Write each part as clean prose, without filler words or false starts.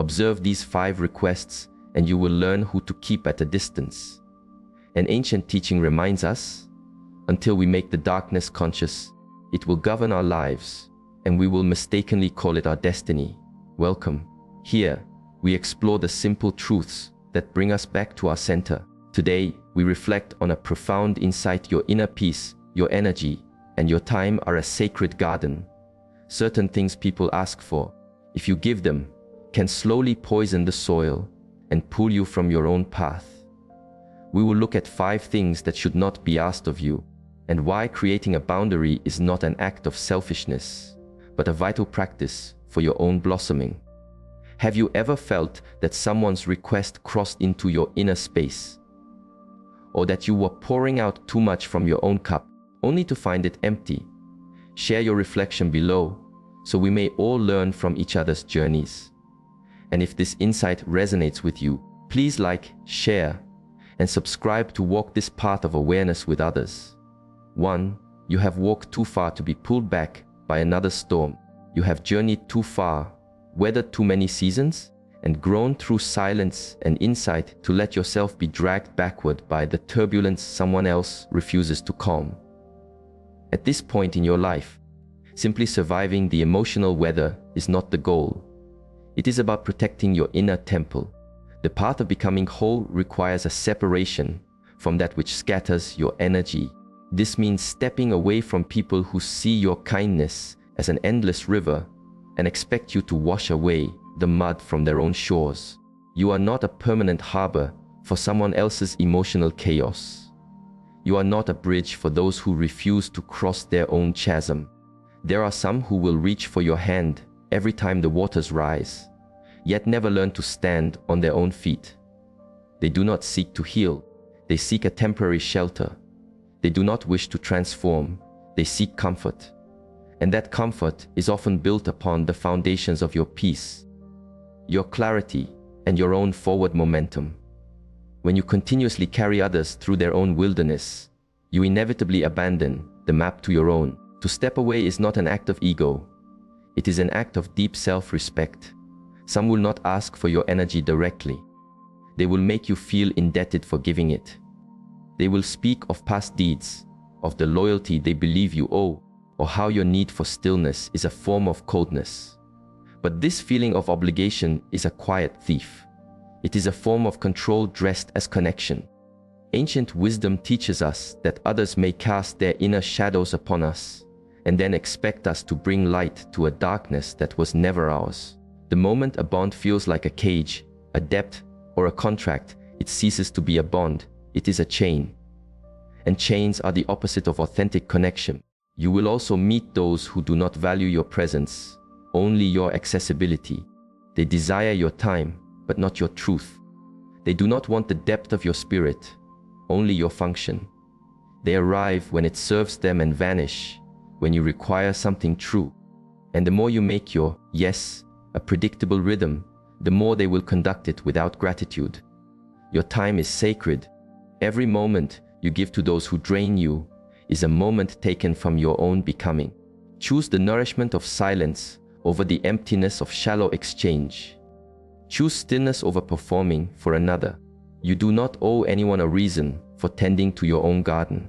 Observe these 5 requests and you will learn who to keep at a distance. An ancient teaching reminds us, until we make the darkness conscious, it will govern our lives, and we will mistakenly call it our destiny. Welcome. Here, we explore the simple truths that bring us back to our center. Today, we reflect on a profound insight: your inner peace, your energy, and your time are a sacred garden. Certain things people ask for, if you give them, can slowly poison the soil and pull you from your own path. We will look at 5 things that should not be asked of you, and why creating a boundary is not an act of selfishness, but a vital practice for your own blossoming. Have you ever felt that someone's request crossed into your inner space? Or that you were pouring out too much from your own cup, only to find it empty? Share your reflection below, so we may all learn from each other's journeys. And if this insight resonates with you, please like, share, and subscribe to walk this path of awareness with others. 1. You have walked too far to be pulled back by another storm. You have journeyed too far, weathered too many seasons, and grown through silence and insight to let yourself be dragged backward by the turbulence someone else refuses to calm. At this point in your life, simply surviving the emotional weather is not the goal. It is about protecting your inner temple. The path of becoming whole requires a separation from that which scatters your energy. This means stepping away from people who see your kindness as an endless river and expect you to wash away the mud from their own shores. You are not a permanent harbor for someone else's emotional chaos. You are not a bridge for those who refuse to cross their own chasm. There are some who will reach for your hand every time the waters rise, yet never learn to stand on their own feet. They do not seek to heal, they seek a temporary shelter. They do not wish to transform, they seek comfort. And that comfort is often built upon the foundations of your peace, your clarity, and your own forward momentum. When you continuously carry others through their own wilderness, you inevitably abandon the map to your own. To step away is not an act of ego. It is an act of deep self-respect. Some will not ask for your energy directly. They will make you feel indebted for giving it. They will speak of past deeds, of the loyalty they believe you owe, or how your need for stillness is a form of coldness. But this feeling of obligation is a quiet thief. It is a form of control dressed as connection. Ancient wisdom teaches us that others may cast their inner shadows upon us and then expect us to bring light to a darkness that was never ours. The moment a bond feels like a cage, a debt, or a contract, it ceases to be a bond. It is a chain. And chains are the opposite of authentic connection. You will also meet those who do not value your presence, only your accessibility. They desire your time, but not your truth. They do not want the depth of your spirit, only your function. They arrive when it serves them and vanish when you require something true. And the more you make your yes a predictable rhythm, the more they will conduct it without gratitude. Your time is sacred. Every moment you give to those who drain you is a moment taken from your own becoming. Choose the nourishment of silence over the emptiness of shallow exchange. Choose stillness over performing for another. You do not owe anyone a reason for tending to your own garden.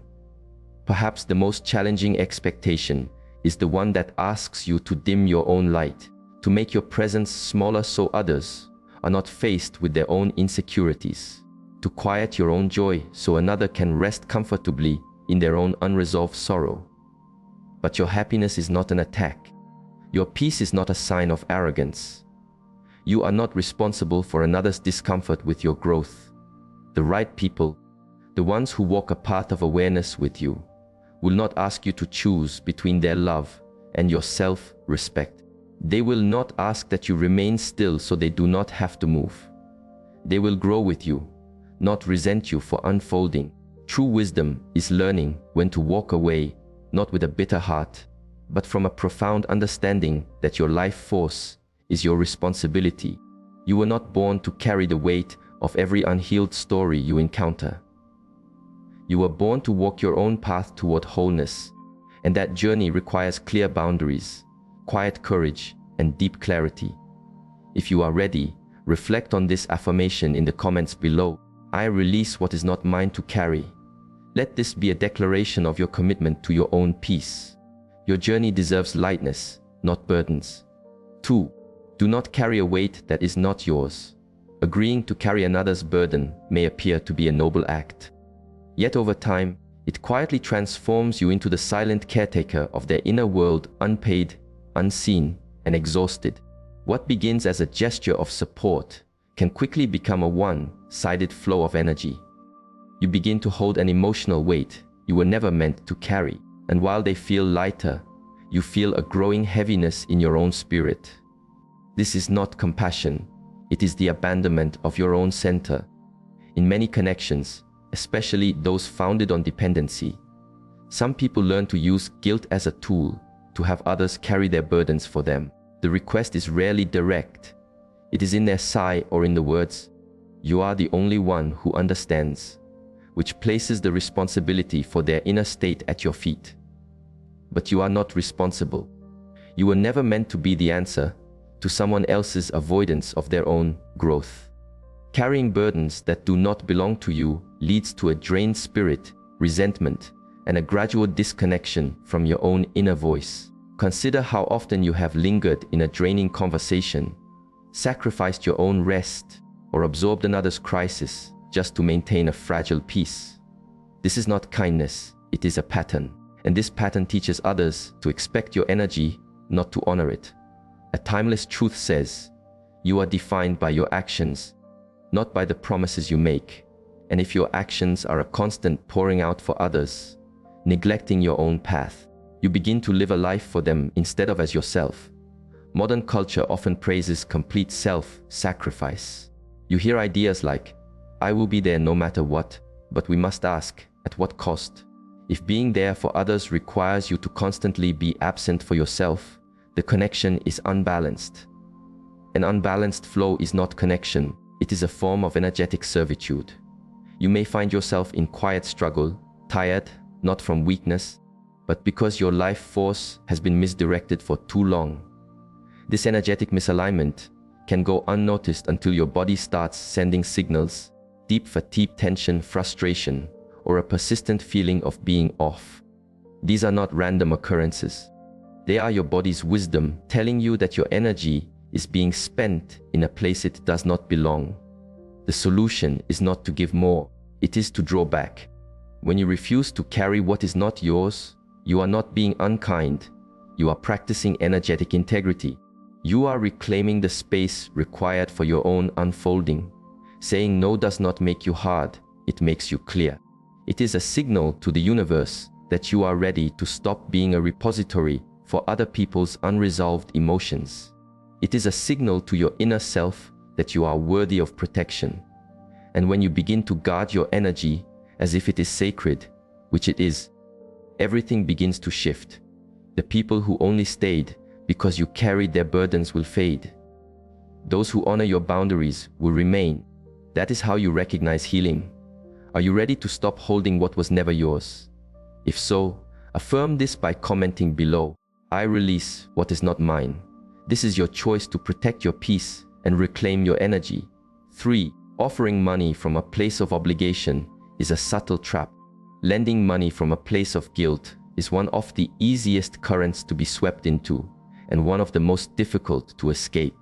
Perhaps the most challenging expectation is the one that asks you to dim your own light, to make your presence smaller so others are not faced with their own insecurities, to quiet your own joy so another can rest comfortably in their own unresolved sorrow. But your happiness is not an attack. Your peace is not a sign of arrogance. You are not responsible for another's discomfort with your growth. The right people, the ones who walk a path of awareness with you, will not ask you to choose between their love and your self-respect. They will not ask that you remain still so they do not have to move. They will grow with you, not resent you for unfolding. True wisdom is learning when to walk away, not with a bitter heart, but from a profound understanding that your life force is your responsibility. You were not born to carry the weight of every unhealed story you encounter. You were born to walk your own path toward wholeness, and that journey requires clear boundaries, quiet courage, and deep clarity. If you are ready, reflect on this affirmation in the comments below. I release what is not mine to carry. Let this be a declaration of your commitment to your own peace. Your journey deserves lightness, not burdens. 2. Do not carry a weight that is not yours. Agreeing to carry another's burden may appear to be a noble act. Yet over time, it quietly transforms you into the silent caretaker of their inner world, unpaid, unseen, and exhausted. What begins as a gesture of support can quickly become a one-sided flow of energy. You begin to hold an emotional weight you were never meant to carry, and while they feel lighter, you feel a growing heaviness in your own spirit. This is not compassion, it is the abandonment of your own center. In many connections, especially those founded on dependency, some people learn to use guilt as a tool to have others carry their burdens for them. The request is rarely direct. It is in their sigh or in the words, "You are the only one who understands," which places the responsibility for their inner state at your feet. But you are not responsible. You were never meant to be the answer to someone else's avoidance of their own growth. Carrying burdens that do not belong to you leads to a drained spirit, resentment, and a gradual disconnection from your own inner voice. Consider how often you have lingered in a draining conversation, sacrificed your own rest, or absorbed another's crisis just to maintain a fragile peace. This is not kindness, it is a pattern. And this pattern teaches others to expect your energy, not to honor it. A timeless truth says, you are defined by your actions, not by the promises you make. And if your actions are a constant pouring out for others, neglecting your own path, you begin to live a life for them instead of as yourself. Modern culture often praises complete self-sacrifice. You hear ideas like, "I will be there no matter what," but we must ask, at what cost? If being there for others requires you to constantly be absent for yourself, the connection is unbalanced. An unbalanced flow is not connection, it is a form of energetic servitude. You may find yourself in quiet struggle, tired, not from weakness, but because your life force has been misdirected for too long. This energetic misalignment can go unnoticed until your body starts sending signals, deep fatigue, tension, frustration, or a persistent feeling of being off. These are not random occurrences. They are your body's wisdom telling you that your energy is being spent in a place it does not belong. The solution is not to give more, it is to draw back. When you refuse to carry what is not yours, you are not being unkind, you are practicing energetic integrity. You are reclaiming the space required for your own unfolding. Saying no does not make you hard, it makes you clear. It is a signal to the universe that you are ready to stop being a repository for other people's unresolved emotions. It is a signal to your inner self that you are worthy of protection. And when you begin to guard your energy as if it is sacred, which it is, everything begins to shift. The people who only stayed because you carried their burdens will fade. Those who honor your boundaries will remain. That is how you recognize healing. Are you ready to stop holding what was never yours? If so, affirm this by commenting below. I release what is not mine. This is your choice to protect your peace and reclaim your energy. 3. Offering money from a place of obligation is a subtle trap. Lending money from a place of guilt is one of the easiest currents to be swept into, and one of the most difficult to escape.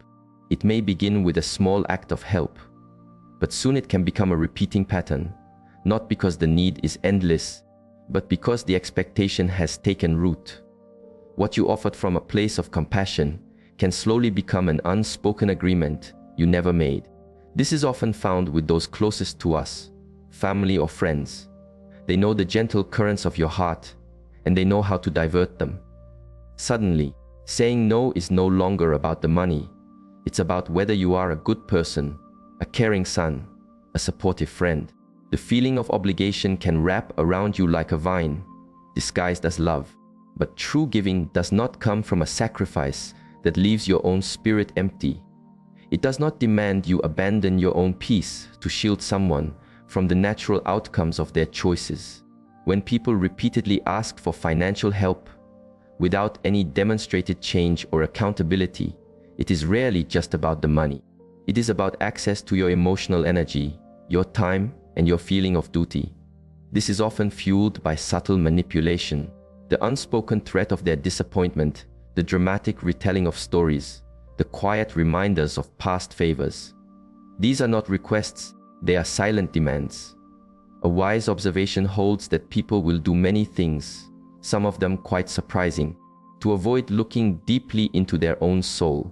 It may begin with a small act of help, but soon it can become a repeating pattern, not because the need is endless, but because the expectation has taken root. What you offered from a place of compassion can slowly become an unspoken agreement you never made. This is often found with those closest to us, family or friends. They know the gentle currents of your heart, and they know how to divert them. Suddenly, saying no is no longer about the money. It's about whether you are a good person, a caring son, a supportive friend. The feeling of obligation can wrap around you like a vine, disguised as love. But true giving does not come from a sacrifice that leaves your own spirit empty. It does not demand you abandon your own peace to shield someone from the natural outcomes of their choices. When people repeatedly ask for financial help without any demonstrated change or accountability, it is rarely just about the money. It is about access to your emotional energy, your time, and your feeling of duty. This is often fueled by subtle manipulation, the unspoken threat of their disappointment, the dramatic retelling of stories, the quiet reminders of past favors. These are not requests, they are silent demands. A wise observation holds that people will do many things, some of them quite surprising, to avoid looking deeply into their own soul.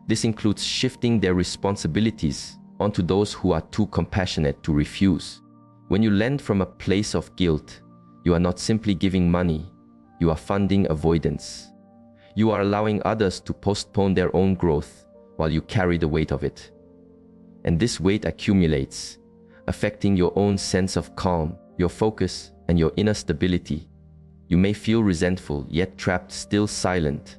This includes shifting their responsibilities onto those who are too compassionate to refuse. When you lend from a place of guilt, you are not simply giving money, you are funding avoidance. You are allowing others to postpone their own growth while you carry the weight of it. And this weight accumulates, affecting your own sense of calm, your focus, and your inner stability. You may feel resentful, yet trapped, still silent.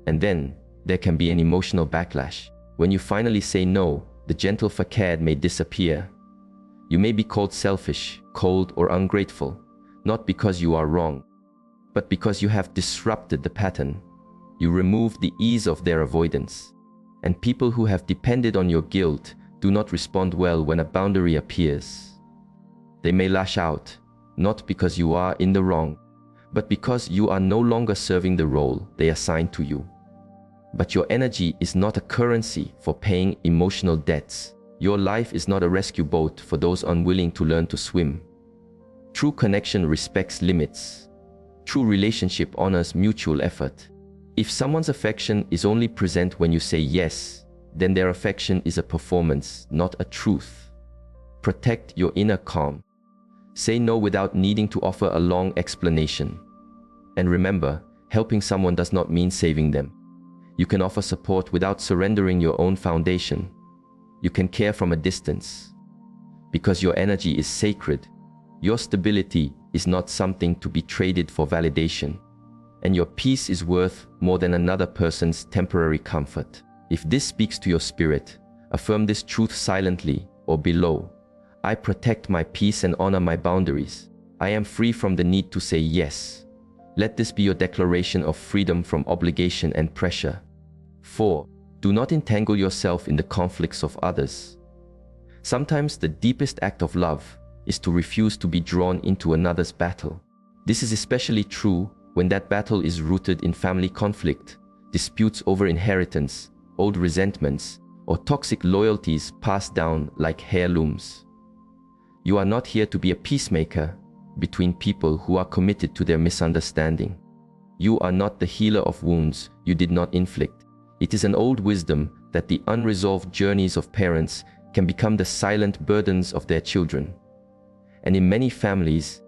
And then, there can be an emotional backlash. When you finally say no, the gentle facade may disappear. You may be called selfish, cold, or ungrateful, not because you are wrong, but because you have disrupted the pattern. You remove the ease of their avoidance. And people who have depended on your guilt do not respond well when a boundary appears. They may lash out, not because you are in the wrong, but because you are no longer serving the role they assigned to you. But your energy is not a currency for paying emotional debts. Your life is not a rescue boat for those unwilling to learn to swim. True connection respects limits. True relationship honors mutual effort. If someone's affection is only present when you say yes, then their affection is a performance, not a truth. Protect your inner calm. Say no without needing to offer a long explanation. And remember, helping someone does not mean saving them. You can offer support without surrendering your own foundation. You can care from a distance. Because your energy is sacred, your stability is not something to be traded for validation. And your peace is worth more than another person's temporary comfort. If this speaks to your spirit, affirm this truth silently or below. I protect my peace and honor my boundaries. I am free from the need to say yes. Let this be your declaration of freedom from obligation and pressure. 4. Do not entangle yourself in the conflicts of others. Sometimes the deepest act of love is to refuse to be drawn into another's battle. This is especially true when that battle is rooted in family conflict, disputes over inheritance, old resentments, or toxic loyalties passed down like heirlooms. You are not here to be a peacemaker between people who are committed to their misunderstanding. You are not the healer of wounds you did not inflict. It is an old wisdom that the unresolved journeys of parents can become the silent burdens of their children. And in many families,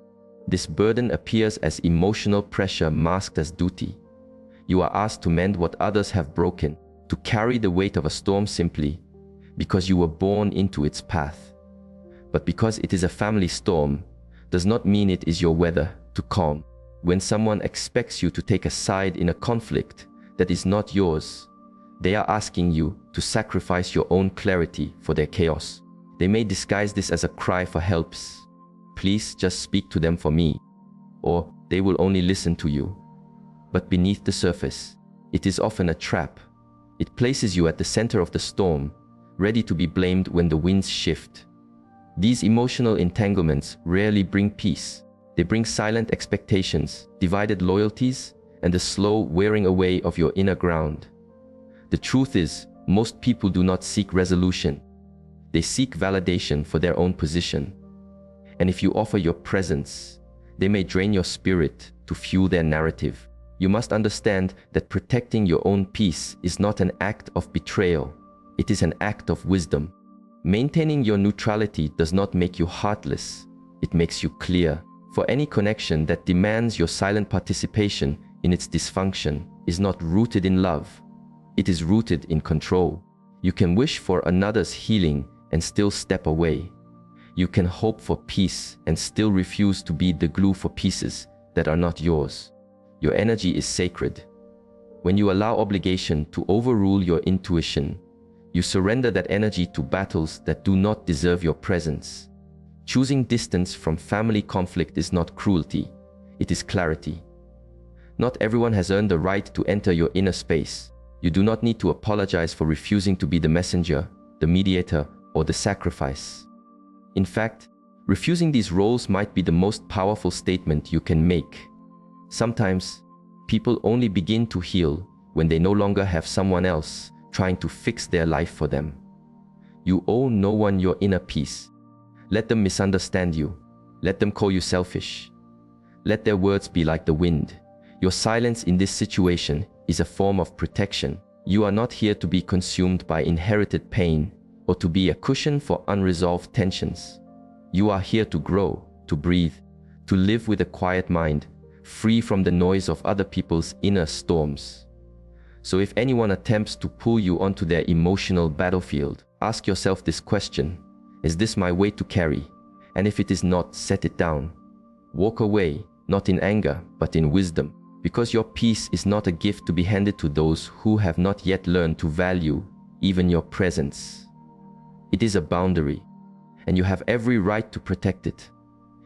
this burden appears as emotional pressure masked as duty. You are asked to mend what others have broken, to carry the weight of a storm simply because you were born into its path. But because it is a family storm, does not mean it is your weather to calm. When someone expects you to take a side in a conflict that is not yours, they are asking you to sacrifice your own clarity for their chaos. They may disguise this as a cry for help. Please just speak to them for me, or they will only listen to you. But beneath the surface, it is often a trap. It places you at the center of the storm, ready to be blamed when the winds shift. These emotional entanglements rarely bring peace. They bring silent expectations, divided loyalties, and the slow wearing away of your inner ground. The truth is, most people do not seek resolution. They seek validation for their own position. And if you offer your presence, they may drain your spirit to fuel their narrative. You must understand that protecting your own peace is not an act of betrayal. It is an act of wisdom. Maintaining your neutrality does not make you heartless. It makes you clear. For any connection that demands your silent participation in its dysfunction is not rooted in love. It is rooted in control. You can wish for another's healing and still step away. You can hope for peace and still refuse to be the glue for pieces that are not yours. Your energy is sacred. When you allow obligation to overrule your intuition, you surrender that energy to battles that do not deserve your presence. Choosing distance from family conflict is not cruelty, it is clarity. Not everyone has earned the right to enter your inner space. You do not need to apologize for refusing to be the messenger, the mediator, or the sacrifice. In fact, refusing these roles might be the most powerful statement you can make. Sometimes, people only begin to heal when they no longer have someone else trying to fix their life for them. You owe no one your inner peace. Let them misunderstand you. Let them call you selfish. Let their words be like the wind. Your silence in this situation is a form of protection. You are not here to be consumed by inherited pain or to be a cushion for unresolved tensions. You are here to grow, to breathe, to live with a quiet mind, free from the noise of other people's inner storms. So if anyone attempts to pull you onto their emotional battlefield, ask yourself this question: is this my way to carry? And if it is not, set it down. Walk away, not in anger, but in wisdom, because your peace is not a gift to be handed to those who have not yet learned to value even your presence. It is a boundary, and you have every right to protect it.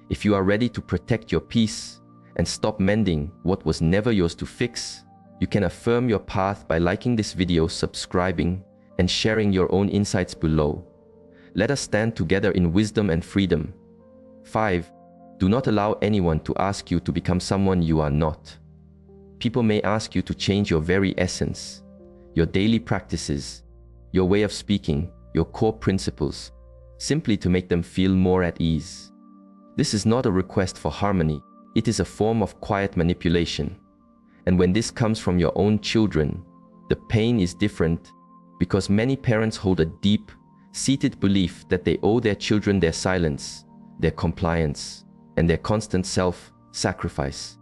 If you are ready to protect your peace and stop mending what was never yours to fix, you can affirm your path by liking this video, subscribing, and sharing your own insights below. Let us stand together in wisdom and freedom. 5. Do not allow anyone to ask you to become someone you are not. People may ask you to change your very essence, your daily practices, your way of speaking, your core principles, simply to make them feel more at ease. This is not a request for harmony. It is a form of quiet manipulation. And when this comes from your own children, the pain is different, because many parents hold a deep, seated belief that they owe their children their silence, their compliance, and their constant self-sacrifice.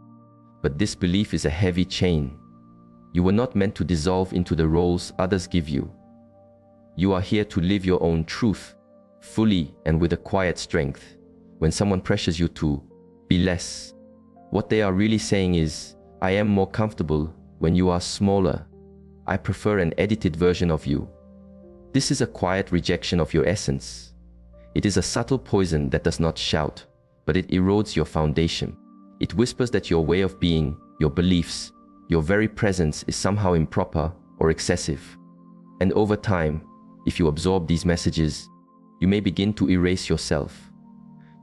But this belief is a heavy chain. You were not meant to dissolve into the roles others give you. You are here to live your own truth, fully and with a quiet strength. When someone pressures you to be less, what they are really saying is, I am more comfortable when you are smaller. I prefer an edited version of you. This is a quiet rejection of your essence. It is a subtle poison that does not shout, but it erodes your foundation. It whispers that your way of being, your beliefs, your very presence is somehow improper or excessive. And over time, if you absorb these messages, you may begin to erase yourself.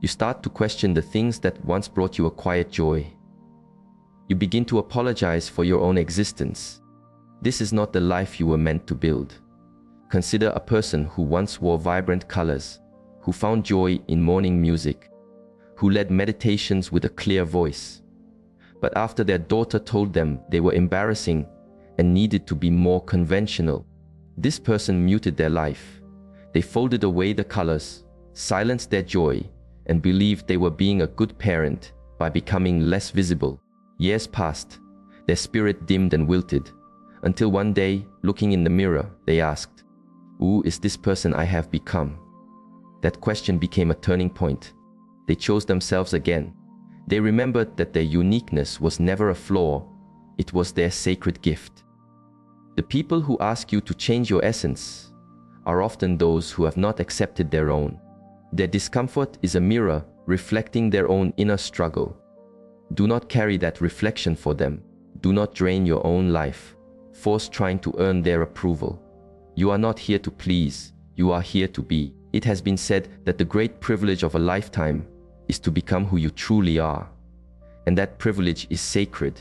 You start to question the things that once brought you a quiet joy. You begin to apologize for your own existence. This is not the life you were meant to build. Consider a person who once wore vibrant colors, who found joy in morning music, who led meditations with a clear voice. But after their daughter told them they were embarrassing and needed to be more conventional, this person muted their life. They folded away the colors, silenced their joy, and believed they were being a good parent by becoming less visible. Years passed, their spirit dimmed and wilted, until one day, looking in the mirror, they asked, "Who is this person I have become?" That question became a turning point. They chose themselves again. They remembered that their uniqueness was never a flaw, it was their sacred gift. The people who ask you to change your essence are often those who have not accepted their own. Their discomfort is a mirror reflecting their own inner struggle. Do not carry that reflection for them. Do not drain your own life, force trying to earn their approval. You are not here to please, you are here to be. It has been said that the great privilege of a lifetime is to become who you truly are. And that privilege is sacred.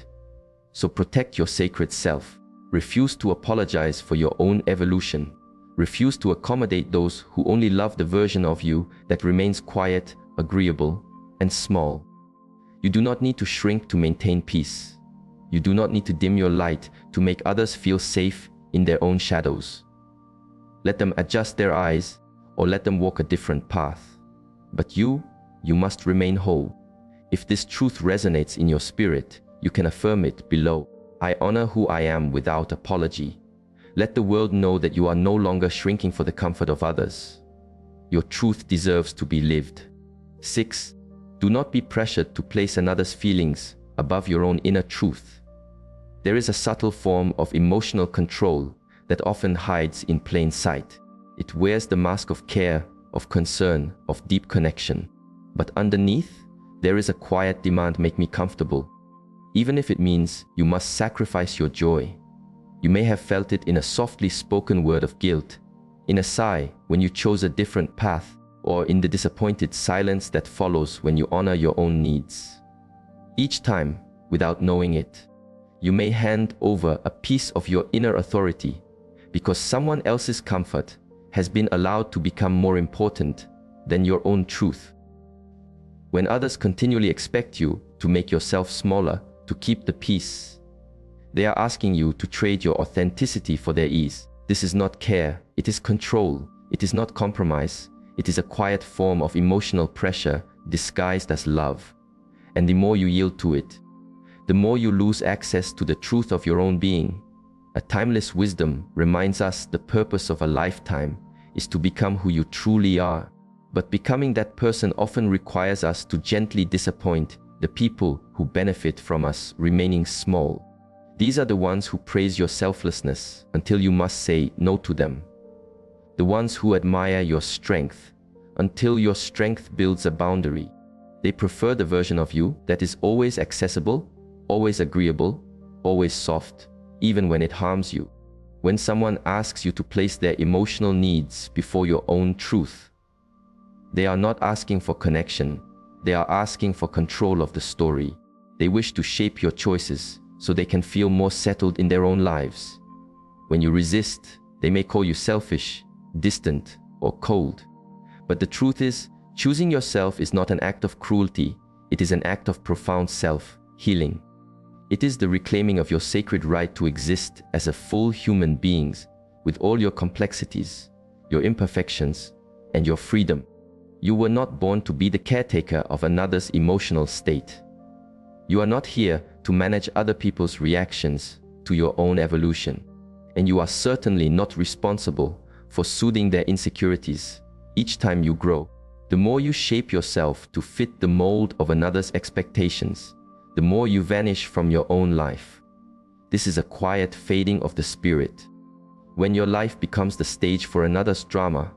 So protect your sacred self. Refuse to apologize for your own evolution. Refuse to accommodate those who only love the version of you that remains quiet, agreeable, and small. You do not need to shrink to maintain peace. You do not need to dim your light to make others feel safe in their own shadows. Let them adjust their eyes or let them walk a different path. But you must remain whole. If this truth resonates in your spirit, you can affirm it below. I honor who I am without apology. Let the world know that you are no longer shrinking for the comfort of others. Your truth deserves to be lived. 6. Do not be pressured to place another's feelings above your own inner truth. There is a subtle form of emotional control that often hides in plain sight. It wears the mask of care, of concern, of deep connection. But underneath, there is a quiet demand: make me comfortable. Even if it means you must sacrifice your joy. You may have felt it in a softly spoken word of guilt, in a sigh when you chose a different path, or in the disappointed silence that follows when you honor your own needs. Each time, without knowing it, you may hand over a piece of your inner authority because someone else's comfort has been allowed to become more important than your own truth. When others continually expect you to make yourself smaller to keep the peace, they are asking you to trade your authenticity for their ease. This is not care, it is control. It is not compromise. It is a quiet form of emotional pressure disguised as love. And the more you yield to it, the more you lose access to the truth of your own being. A timeless wisdom reminds us the purpose of a lifetime is to become who you truly are. But becoming that person often requires us to gently disappoint the people who benefit from us remaining small. These are the ones who praise your selflessness until you must say no to them. The ones who admire your strength until your strength builds a boundary. They prefer the version of you that is always accessible, always agreeable, always soft, even when it harms you. When someone asks you to place their emotional needs before your own truth, they are not asking for connection, they are asking for control of the story. They wish to shape your choices so they can feel more settled in their own lives. When you resist, they may call you selfish, distant, or cold. But the truth is, choosing yourself is not an act of cruelty, it is an act of profound self-healing. It is the reclaiming of your sacred right to exist as a full human being with all your complexities, your imperfections, and your freedom. You were not born to be the caretaker of another's emotional state. You are not here to manage other people's reactions to your own evolution. And you are certainly not responsible for soothing their insecurities. Each time you grow, the more you shape yourself to fit the mold of another's expectations, the more you vanish from your own life. This is a quiet fading of the spirit. When your life becomes the stage for another's drama,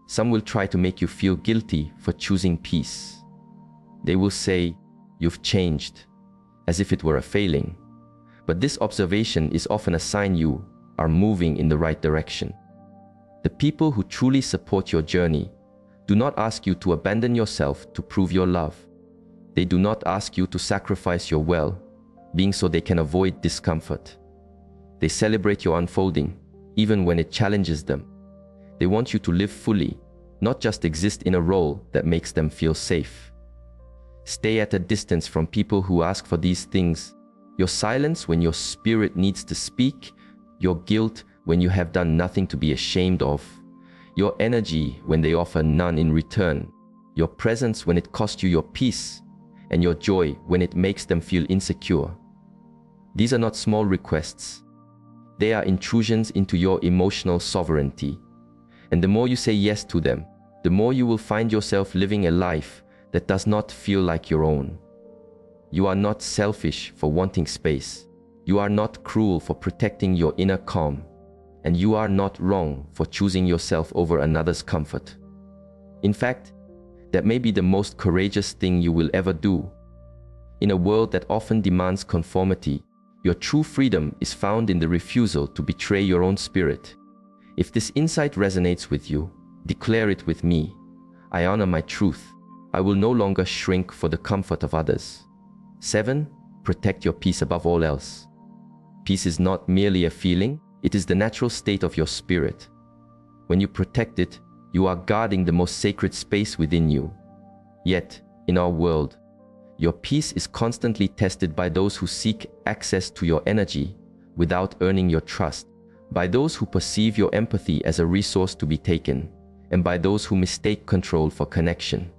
some will try to make you feel guilty for choosing peace. They will say, "You've changed," as if it were a failing. But this observation is often a sign you are moving in the right direction. The people who truly support your journey do not ask you to abandon yourself to prove your love. They do not ask you to sacrifice your well-being so they can avoid discomfort. They celebrate your unfolding, even when it challenges them. They want you to live fully, not just exist in a role that makes them feel safe. Stay at a distance from people who ask for these things. Your silence when your spirit needs to speak, your guilt when you have done nothing to be ashamed of, your energy when they offer none in return, your presence when it costs you your peace, and your joy when it makes them feel insecure. These are not small requests. They are intrusions into your emotional sovereignty. And the more you say yes to them, the more you will find yourself living a life that does not feel like your own. You are not selfish for wanting space. You are not cruel for protecting your inner calm. And you are not wrong for choosing yourself over another's comfort. In fact, that may be the most courageous thing you will ever do. In a world that often demands conformity, your true freedom is found in the refusal to betray your own spirit. If this insight resonates with you, declare it with me. I honor my truth. I will no longer shrink for the comfort of others. 7. Protect your peace above all else. Peace is not merely a feeling, it is the natural state of your spirit. When you protect it, you are guarding the most sacred space within you. Yet, in our world, your peace is constantly tested by those who seek access to your energy without earning your trust, by those who perceive your empathy as a resource to be taken, and by those who mistake control for connection.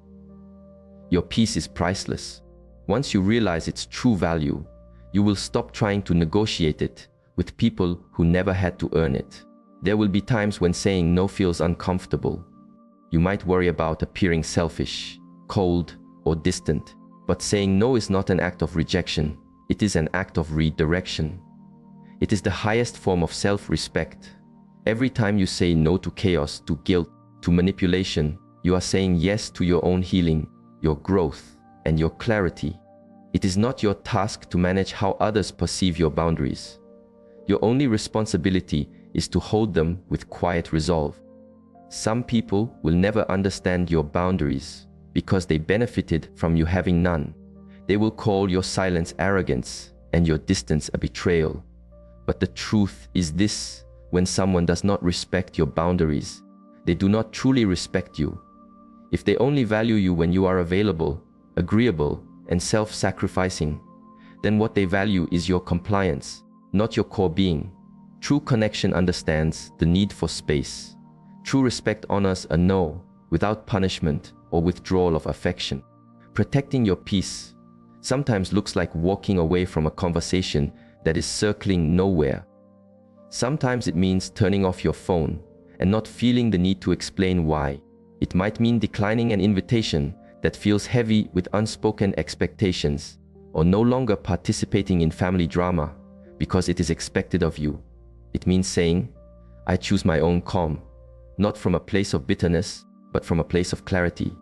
Your peace is priceless. Once you realize its true value, you will stop trying to negotiate it with people who never had to earn it. There will be times when saying no feels uncomfortable. You might worry about appearing selfish, cold, or distant, but saying no is not an act of rejection. It is an act of redirection. It is the highest form of self-respect. Every time you say no to chaos, to guilt, to manipulation, you are saying yes to your own healing, your growth, and your clarity. It is not your task to manage how others perceive your boundaries. Your only responsibility is to hold them with quiet resolve. Some people will never understand your boundaries because they benefited from you having none. They will call your silence arrogance and your distance a betrayal. But the truth is this: when someone does not respect your boundaries, they do not truly respect you. If they only value you when you are available, agreeable, and self-sacrificing, then what they value is your compliance, not your core being. True connection understands the need for space. True respect honors a no without punishment or withdrawal of affection. Protecting your peace sometimes looks like walking away from a conversation that is circling nowhere. Sometimes it means turning off your phone and not feeling the need to explain why. It might mean declining an invitation that feels heavy with unspoken expectations, or no longer participating in family drama because it is expected of you. It means saying, I choose my own calm, not from a place of bitterness, but from a place of clarity.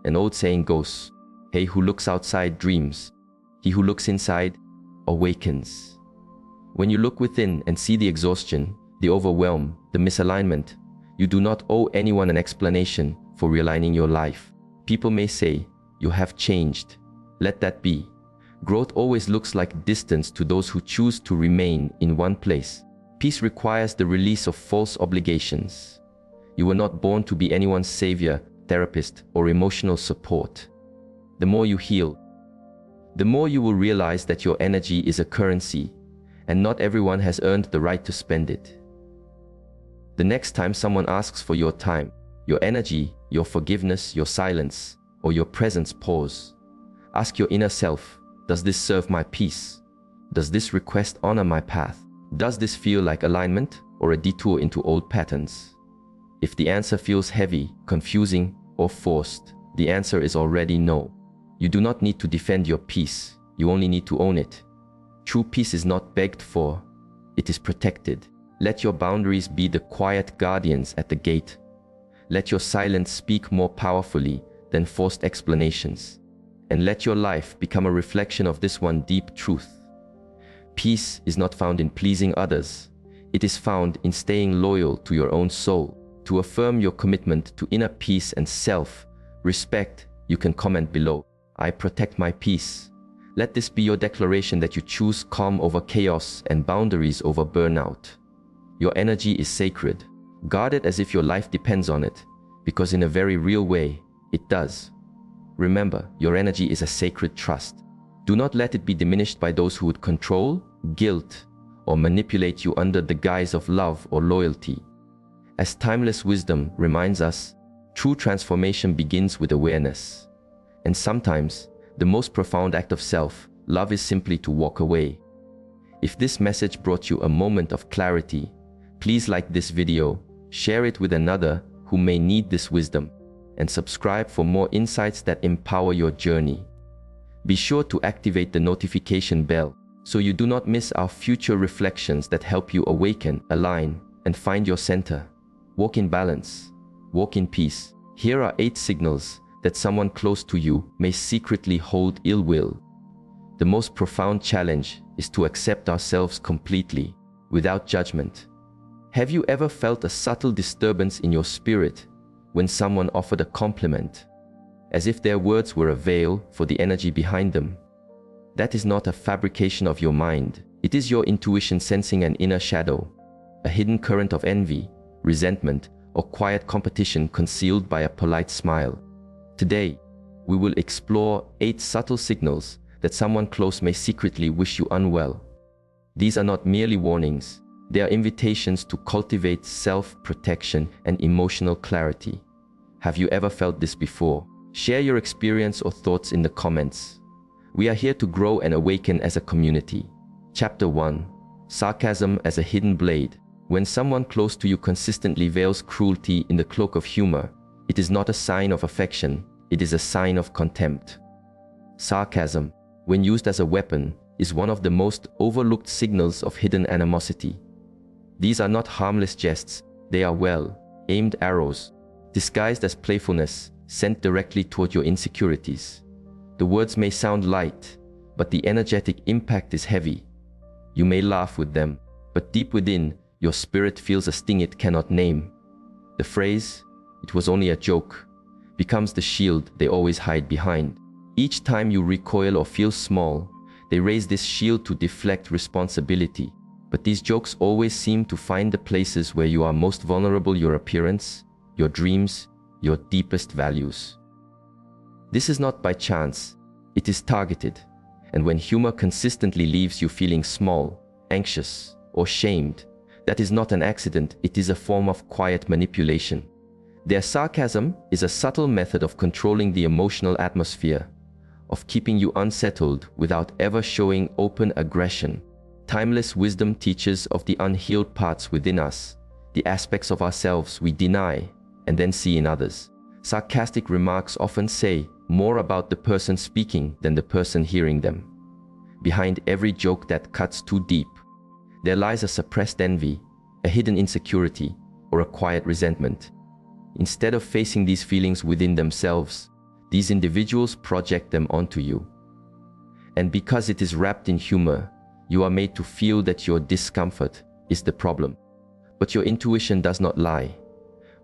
An old saying goes, he who looks outside dreams, he who looks inside awakens. When you look within and see the exhaustion, the overwhelm, the misalignment, you do not owe anyone an explanation for realigning your life. People may say, you have changed. Let that be. Growth always looks like distance to those who choose to remain in one place. Peace requires the release of false obligations. You were not born to be anyone's savior, therapist, or emotional support. The more you heal, the more you will realize that your energy is a currency, and not everyone has earned the right to spend it. The next time someone asks for your time, your energy, your forgiveness, your silence, or your presence, pause. Ask your inner self, does this serve my peace? Does this request honor my path? Does this feel like alignment or a detour into old patterns? If the answer feels heavy, confusing, or forced, the answer is already no. You do not need to defend your peace, you only need to own it. True peace is not begged for, it is protected. Let your boundaries be the quiet guardians at the gate. Let your silence speak more powerfully than forced explanations. And let your life become a reflection of this one deep truth. Peace is not found in pleasing others. It is found in staying loyal to your own soul. To affirm your commitment to inner peace and self-respect, you can comment below, I protect my peace. Let this be your declaration that you choose calm over chaos and boundaries over burnout. Your energy is sacred. Guard it as if your life depends on it, because in a very real way, it does. Remember, your energy is a sacred trust. Do not let it be diminished by those who would control, guilt, or manipulate you under the guise of love or loyalty. As timeless wisdom reminds us, true transformation begins with awareness. And sometimes, the most profound act of self-love is simply to walk away. If this message brought you a moment of clarity, please like this video, share it with another who may need this wisdom, and subscribe for more insights that empower your journey. Be sure to activate the notification bell so you do not miss our future reflections that help you awaken, align, and find your center. Walk in balance. Walk in peace. Here are 8 signals that someone close to you may secretly hold ill will. The most profound challenge is to accept ourselves completely, without judgment. Have you ever felt a subtle disturbance in your spirit when someone offered a compliment, as if their words were a veil for the energy behind them? That is not a fabrication of your mind. It is your intuition sensing an inner shadow, a hidden current of envy, resentment, or quiet competition concealed by a polite smile. Today, we will explore 8 subtle signals that someone close may secretly wish you unwell. These are not merely warnings. They are invitations to cultivate self-protection and emotional clarity. Have you ever felt this before? Share your experience or thoughts in the comments. We are here to grow and awaken as a community. Chapter 1. Sarcasm as a hidden blade. When someone close to you consistently veils cruelty in the cloak of humor, it is not a sign of affection, it is a sign of contempt. Sarcasm, when used as a weapon, is one of the most overlooked signals of hidden animosity. These are not harmless jests, they are well-aimed arrows, disguised as playfulness, sent directly toward your insecurities. The words may sound light, but the energetic impact is heavy. You may laugh with them, but deep within, your spirit feels a sting it cannot name. The phrase, it was only a joke, becomes the shield they always hide behind. Each time you recoil or feel small, they raise this shield to deflect responsibility. But these jokes always seem to find the places where you are most vulnerable: your appearance, your dreams, your deepest values. This is not by chance, it is targeted. And when humor consistently leaves you feeling small, anxious, or shamed, that is not an accident, it is a form of quiet manipulation. Their sarcasm is a subtle method of controlling the emotional atmosphere, of keeping you unsettled without ever showing open aggression. Timeless wisdom teaches of the unhealed parts within us, the aspects of ourselves we deny and then see in others. Sarcastic remarks often say more about the person speaking than the person hearing them. Behind every joke that cuts too deep, there lies a suppressed envy, a hidden insecurity, or a quiet resentment. Instead of facing these feelings within themselves, these individuals project them onto you. And because it is wrapped in humor, you are made to feel that your discomfort is the problem. But your intuition does not lie.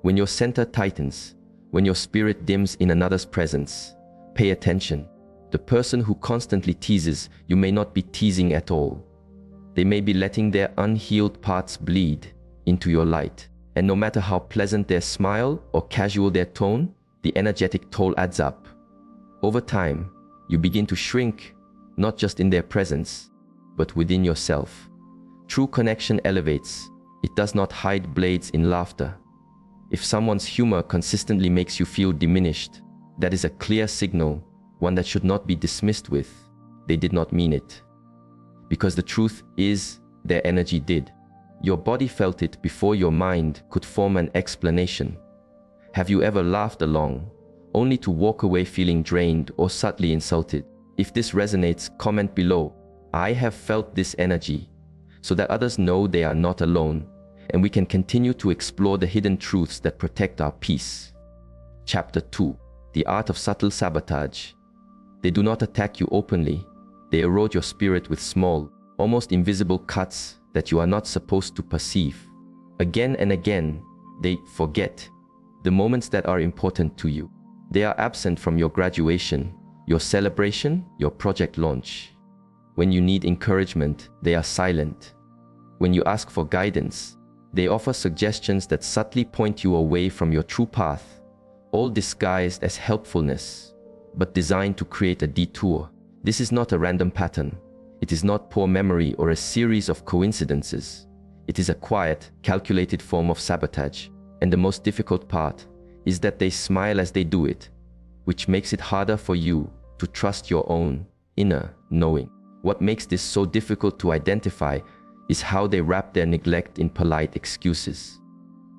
When your center tightens, when your spirit dims in another's presence, pay attention. The person who constantly teases you may not be teasing at all. They may be letting their unhealed parts bleed into your light. And no matter how pleasant their smile or casual their tone, the energetic toll adds up. Over time, you begin to shrink, not just in their presence, but within yourself. True connection elevates. It does not hide blades in laughter. If someone's humor consistently makes you feel diminished, that is a clear signal, one that should not be dismissed with, they did not mean it. Because the truth is, their energy did. Your body felt it before your mind could form an explanation. Have you ever laughed along, only to walk away feeling drained or subtly insulted? If this resonates, comment below. I have felt this energy, so that others know they are not alone, and we can continue to explore the hidden truths that protect our peace. Chapter 2: The Art of Subtle Sabotage. They do not attack you openly. They erode your spirit with small, almost invisible cuts that you are not supposed to perceive. Again and again, they forget the moments that are important to you. They are absent from your graduation, your celebration, your project launch. When you need encouragement, they are silent. When you ask for guidance, they offer suggestions that subtly point you away from your true path, all disguised as helpfulness, but designed to create a detour. This is not a random pattern. It is not poor memory or a series of coincidences. It is a quiet, calculated form of sabotage. And the most difficult part is that they smile as they do it, which makes it harder for you to trust your own inner knowing. What makes this so difficult to identify is how they wrap their neglect in polite excuses.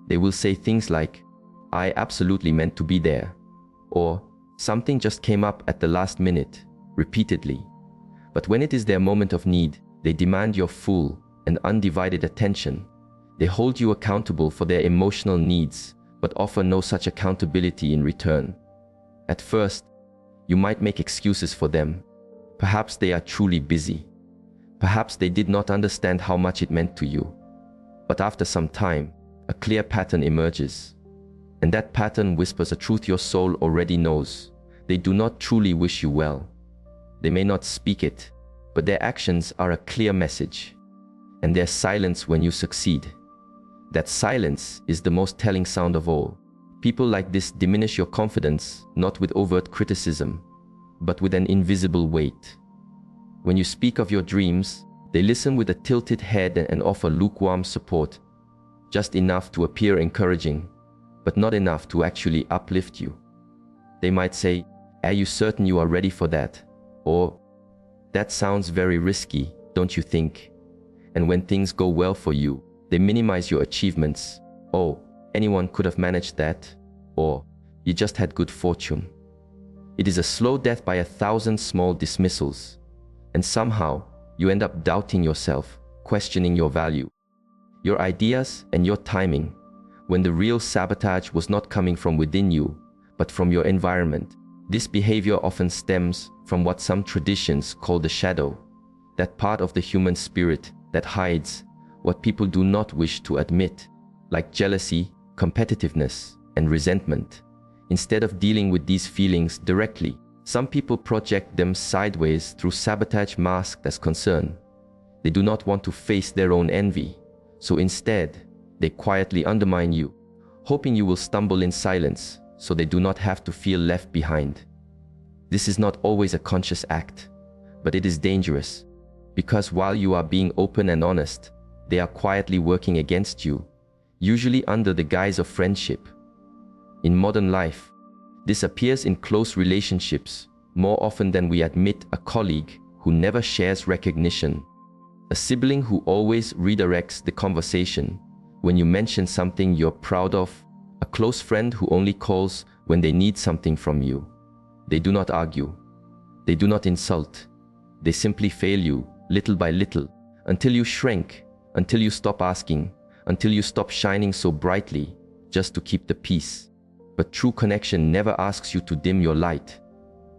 They will say things like, "I absolutely meant to be there," or "Something just came up at the last minute," repeatedly. But when it is their moment of need, they demand your full and undivided attention. They hold you accountable for their emotional needs, but offer no such accountability in return. At first, you might make excuses for them. Perhaps they are truly busy. Perhaps they did not understand how much it meant to you. But after some time, a clear pattern emerges. And that pattern whispers a truth your soul already knows. They do not truly wish you well. They may not speak it, but their actions are a clear message. And their silence when you succeed. That silence is the most telling sound of all. People like this diminish your confidence, not with overt criticism, but with an invisible weight. When you speak of your dreams, they listen with a tilted head and offer lukewarm support, just enough to appear encouraging, but not enough to actually uplift you. They might say, "Are you certain you are ready for that?" Or, "That sounds very risky, don't you think?" And when things go well for you, they minimize your achievements. "Oh, anyone could have managed that," or "You just had good fortune." It is a slow death by 1,000 small dismissals. And somehow, you end up doubting yourself, questioning your value, your ideas, and your timing, when the real sabotage was not coming from within you, but from your environment. This behavior often stems from what some traditions call the shadow, that part of the human spirit that hides what people do not wish to admit, like jealousy, competitiveness, and resentment. Instead of dealing with these feelings directly, some people project them sideways through sabotage masked as concern. They do not want to face their own envy, so instead, they quietly undermine you, hoping you will stumble in silence so they do not have to feel left behind. This is not always a conscious act, but it is dangerous, because while you are being open and honest, they are quietly working against you, usually under the guise of friendship. In modern life, this appears in close relationships more often than we admit: a colleague who never shares recognition, a sibling who always redirects the conversation when you mention something you're proud of, a close friend who only calls when they need something from you. They do not argue. They do not insult. They simply fail you little by little until you shrink, until you stop asking, until you stop shining so brightly just to keep the peace. But true connection never asks you to dim your light.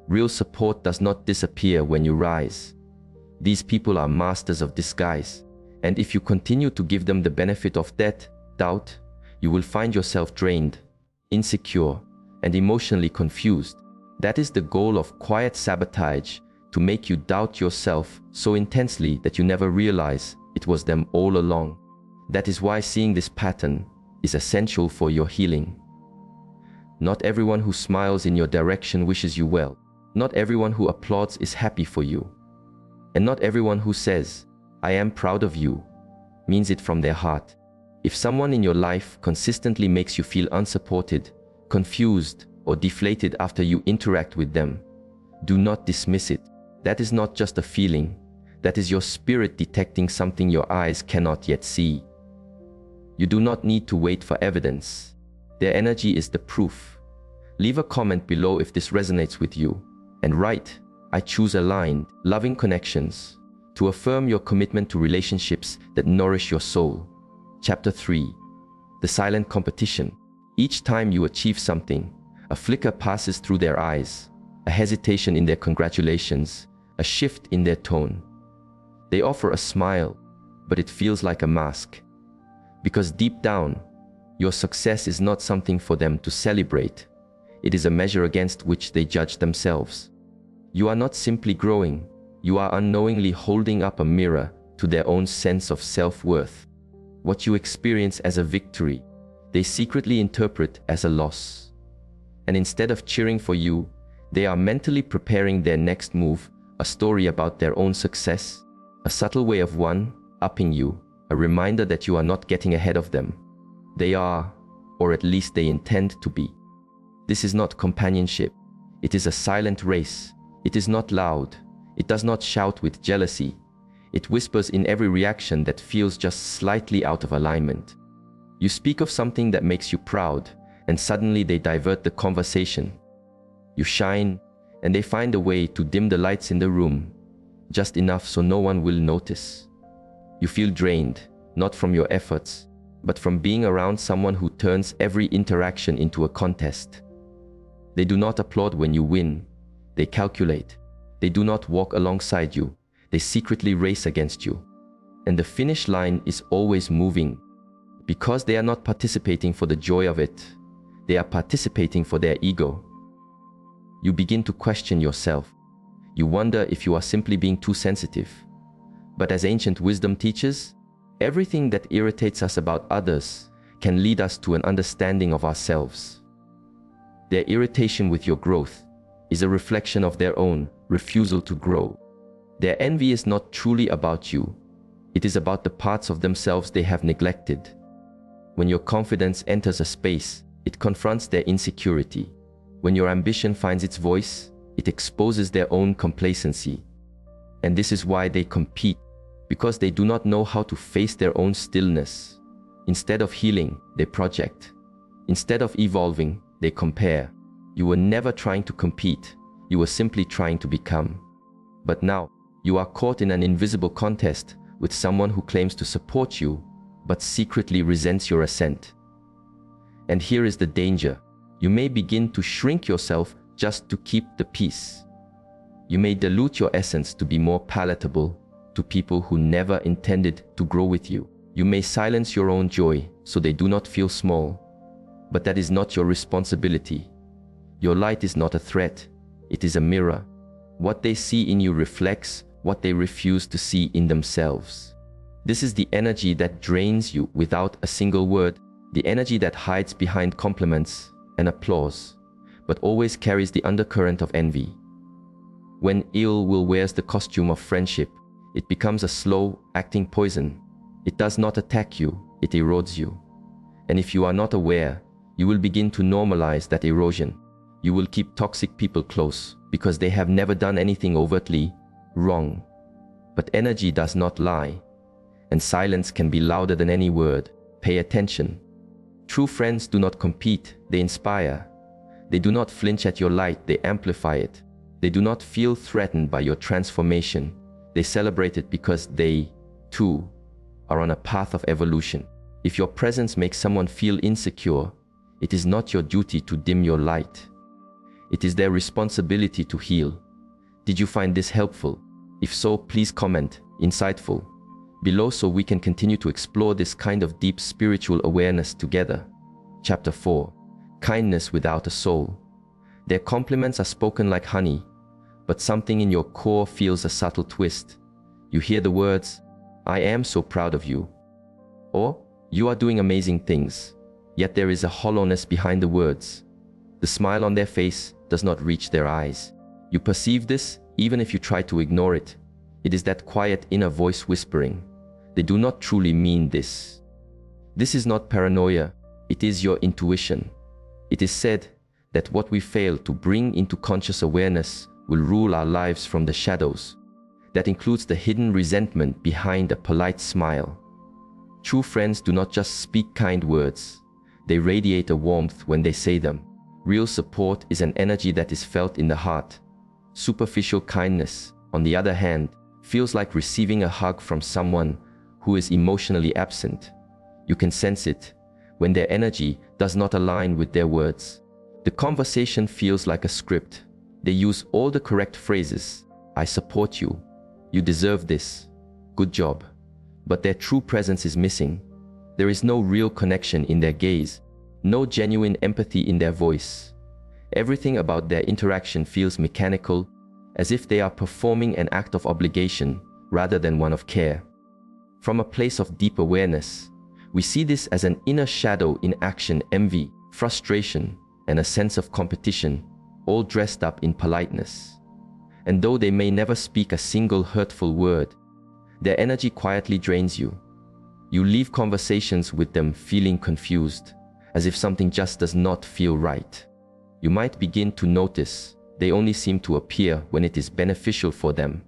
Real support does not disappear when you rise. These people are masters of disguise, and if you continue to give them the benefit of that doubt, you will find yourself drained, insecure, and emotionally confused. That is the goal of quiet sabotage, to make you doubt yourself so intensely that you never realize it was them all along. That is why seeing this pattern is essential for your healing. Not everyone who smiles in your direction wishes you well. Not everyone who applauds is happy for you. And not everyone who says, "I am proud of you," means it from their heart. If someone in your life consistently makes you feel unsupported, confused, or deflated after you interact with them, do not dismiss it. That is not just a feeling. That is your spirit detecting something your eyes cannot yet see. You do not need to wait for evidence. Their energy is the proof. Leave a comment below if this resonates with you, and write, "I choose aligned, loving connections," to affirm your commitment to relationships that nourish your soul. Chapter 3. The silent competition. Each time you achieve something, a flicker passes through their eyes, a hesitation in their congratulations, a shift in their tone. They offer a smile, but it feels like a mask. Because deep down, your success is not something for them to celebrate. It is a measure against which they judge themselves. You are not simply growing, you are unknowingly holding up a mirror to their own sense of self-worth. What you experience as a victory, they secretly interpret as a loss. And instead of cheering for you, they are mentally preparing their next move, a story about their own success, a subtle way of one-upping you, a reminder that you are not getting ahead of them. They are, or at least they intend to be. This is not companionship. It is a silent race. It is not loud. It does not shout with jealousy. It whispers in every reaction that feels just slightly out of alignment. You speak of something that makes you proud, and suddenly they divert the conversation. You shine, and they find a way to dim the lights in the room, just enough so no one will notice. You feel drained, not from your efforts, but from being around someone who turns every interaction into a contest. They do not applaud when you win. They calculate. They do not walk alongside you. They secretly race against you. And the finish line is always moving. Because they are not participating for the joy of it. They are participating for their ego. You begin to question yourself. You wonder if you are simply being too sensitive. But as ancient wisdom teaches, everything that irritates us about others can lead us to an understanding of ourselves. Their irritation with your growth is a reflection of their own refusal to grow. Their envy is not truly about you. It is about the parts of themselves they have neglected. When your confidence enters a space, it confronts their insecurity. When your ambition finds its voice, it exposes their own complacency. And this is why they compete, because they do not know how to face their own stillness. Instead of healing, they project. Instead of evolving, they compare. You were never trying to compete. You were simply trying to become. But now, you are caught in an invisible contest with someone who claims to support you, but secretly resents your ascent. And here is the danger. You may begin to shrink yourself just to keep the peace. You may dilute your essence to be more palatable to people who never intended to grow with you. You may silence your own joy so they do not feel small. But that is not your responsibility. Your light is not a threat, it is a mirror. What they see in you reflects what they refuse to see in themselves. This is the energy that drains you without a single word, the energy that hides behind compliments and applause, but always carries the undercurrent of envy. When ill will wears the costume of friendship, it becomes a slow, acting poison. It does not attack you, it erodes you. And if you are not aware, you will begin to normalize that erosion. You will keep toxic people close because they have never done anything overtly wrong. But energy does not lie, and silence can be louder than any word. Pay attention. True friends do not compete, they inspire. They do not flinch at your light, they amplify it. They do not feel threatened by your transformation. They celebrate it because they, too, are on a path of evolution. If your presence makes someone feel insecure, it is not your duty to dim your light. It is their responsibility to heal. Did you find this helpful? If so, please comment, insightful, below so we can continue to explore this kind of deep spiritual awareness together. Chapter 4. Kindness without a soul. Their compliments are spoken like honey, but something in your core feels a subtle twist. You hear the words, "I am so proud of you," or "You are doing amazing things," yet there is a hollowness behind the words. The smile on their face does not reach their eyes. You perceive this even if you try to ignore it. It is that quiet inner voice whispering, "They do not truly mean this." This is not paranoia, it is your intuition. It is said that what we fail to bring into conscious awareness will rule our lives from the shadows. That includes the hidden resentment behind a polite smile. True friends do not just speak kind words, they radiate a warmth when they say them. Real support is an energy that is felt in the heart. Superficial kindness, on the other hand, feels like receiving a hug from someone who is emotionally absent. You can sense it when their energy does not align with their words. The conversation feels like a script. They use all the correct phrases. "I support you," "You deserve this," "Good job." But their true presence is missing. There is no real connection in their gaze, no genuine empathy in their voice. Everything about their interaction feels mechanical, as if they are performing an act of obligation rather than one of care. From a place of deep awareness, we see this as an inner shadow in action: envy, frustration, and a sense of competition, all dressed up in politeness. And though they may never speak a single hurtful word, their energy quietly drains you. You leave conversations with them feeling confused, as if something just does not feel right. You might begin to notice they only seem to appear when it is beneficial for them.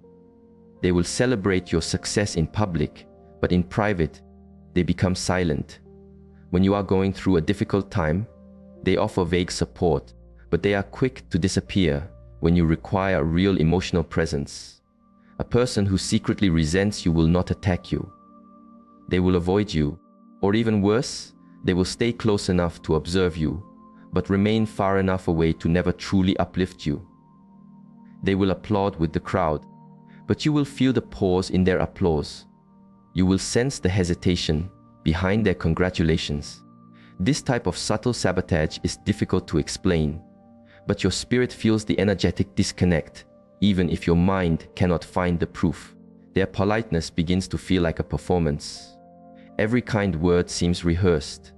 They will celebrate your success in public, but in private, they become silent. When you are going through a difficult time, they offer vague support, but they are quick to disappear when you require real emotional presence. A person who secretly resents you will not attack you. They will avoid you, or even worse, they will stay close enough to observe you, but remain far enough away to never truly uplift you. They will applaud with the crowd, but you will feel the pause in their applause. You will sense the hesitation behind their congratulations. This type of subtle sabotage is difficult to explain, but your spirit feels the energetic disconnect, even if your mind cannot find the proof. Their politeness begins to feel like a performance. Every kind word seems rehearsed.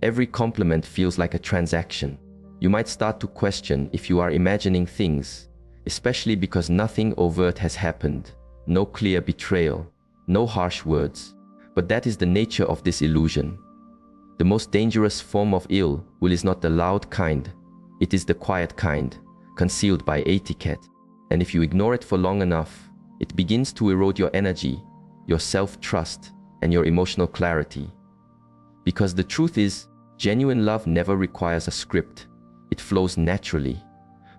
Every compliment feels like a transaction. You might start to question if you are imagining things, especially because nothing overt has happened. No clear betrayal, no harsh words. But that is the nature of this illusion. The most dangerous form of ill will is not the loud kind, it is the quiet kind, concealed by etiquette. And if you ignore it for long enough, it begins to erode your energy, your self-trust, and your emotional clarity. Because the truth is, genuine love never requires a script. It flows naturally.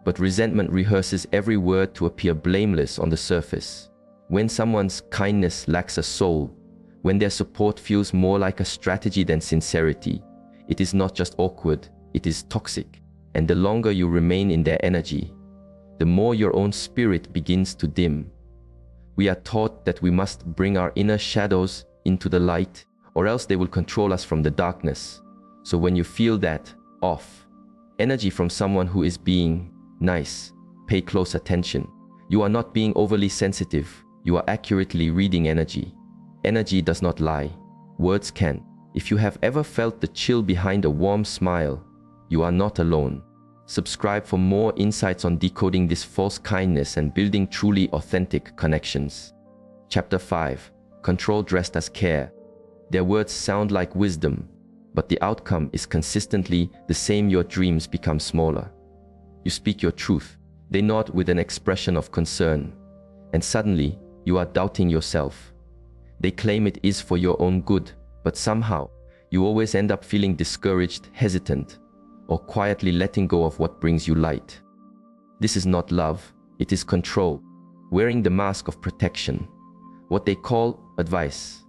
But resentment rehearses every word to appear blameless on the surface. When someone's kindness lacks a soul, when their support feels more like a strategy than sincerity, it is not just awkward, it is toxic. And the longer you remain in their energy, the more your own spirit begins to dim. We are taught that we must bring our inner shadows into the light, or else they will control us from the darkness. So when you feel that, off. Energy from someone who is being nice. Pay close attention. You are not being overly sensitive. You are accurately reading energy. Energy does not lie. Words can. If you have ever felt the chill behind a warm smile, you are not alone. Subscribe for more insights on decoding this false kindness and building truly authentic connections. Chapter 5. Control dressed as care. Their words sound like wisdom, but the outcome is consistently the same. Your dreams become smaller. You speak your truth. They nod with an expression of concern, and suddenly you are doubting yourself. They claim it is for your own good, but somehow you always end up feeling discouraged, hesitant, or quietly letting go of what brings you light. This is not love, it is control, wearing the mask of protection. What they call advice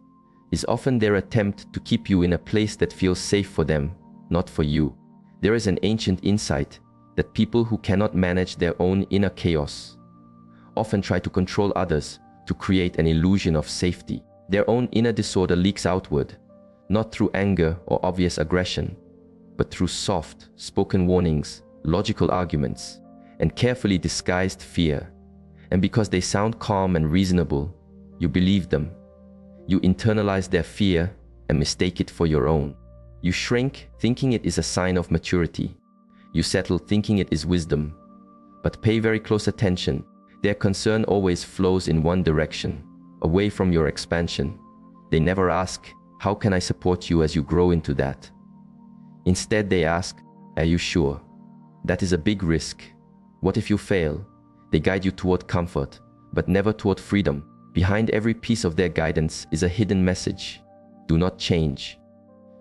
is often their attempt to keep you in a place that feels safe for them, not for you. There is an ancient insight that people who cannot manage their own inner chaos often try to control others to create an illusion of safety. Their own inner disorder leaks outward, not through anger or obvious aggression, but through soft, spoken warnings, logical arguments, and carefully disguised fear. And because they sound calm and reasonable, you believe them. You internalize their fear and mistake it for your own. You shrink, thinking it is a sign of maturity. You settle, thinking it is wisdom. But pay very close attention. Their concern always flows in one direction, away from your expansion. They never ask, how can I support you as you grow into that? Instead, they ask, are you sure? That is a big risk. What if you fail? They guide you toward comfort, but never toward freedom. Behind every piece of their guidance is a hidden message. Do not change.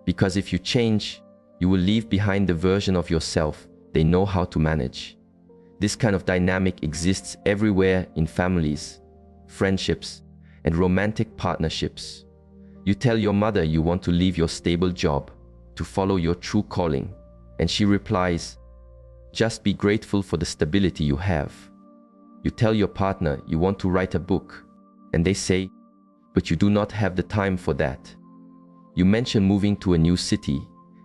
Because if you change, you will leave behind the version of yourself they know how to manage. This kind of dynamic exists everywhere in families, friendships, and romantic partnerships. You tell your mother you want to leave your stable job to follow your true calling, and she replies, just be grateful for the stability you have. You tell your partner you want to write a book, and they say, but you do not have the time for that. You mention moving to a new city,